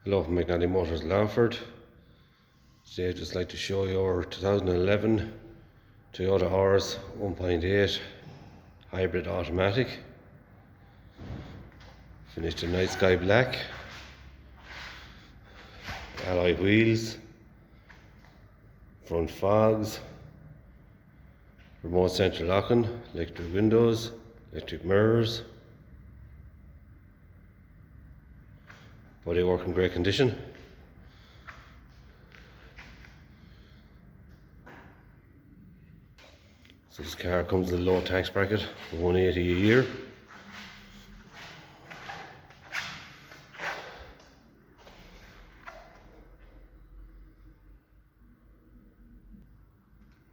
Hello from McNally Motors Longford. Today I'd just like to show you our 2011 Toyota Auris 1.8 hybrid automatic. Finished in night sky black. Alloy wheels, front fogs, remote central locking, electric windows, electric mirrors. Body work in great condition. So this car comes in a low tax bracket, 180 a year.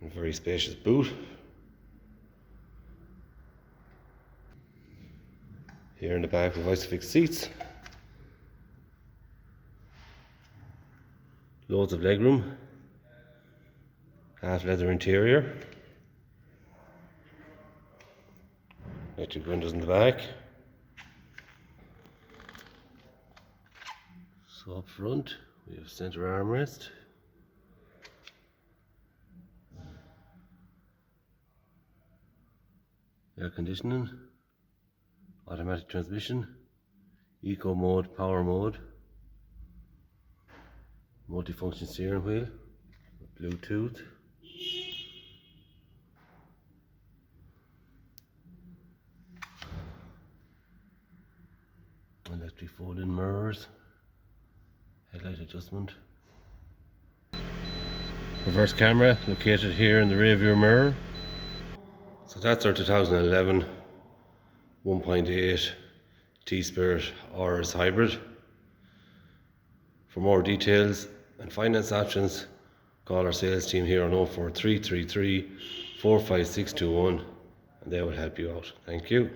A very spacious boot. Here in the back with Isofix seats. Loads of legroom. Half leather interior. Electric windows in the back. So up front we have centre armrest. Air conditioning. Automatic transmission. Eco mode, power mode. Multifunction steering wheel. Bluetooth. Electric fold-in mirrors, headlight adjustment, reverse camera located here in the rear view mirror. So that's our 2011 1.8 T-Spirit Auris hybrid. For more details and finance options, call our sales team here on 04333 45621 and they will help you out. Thank you.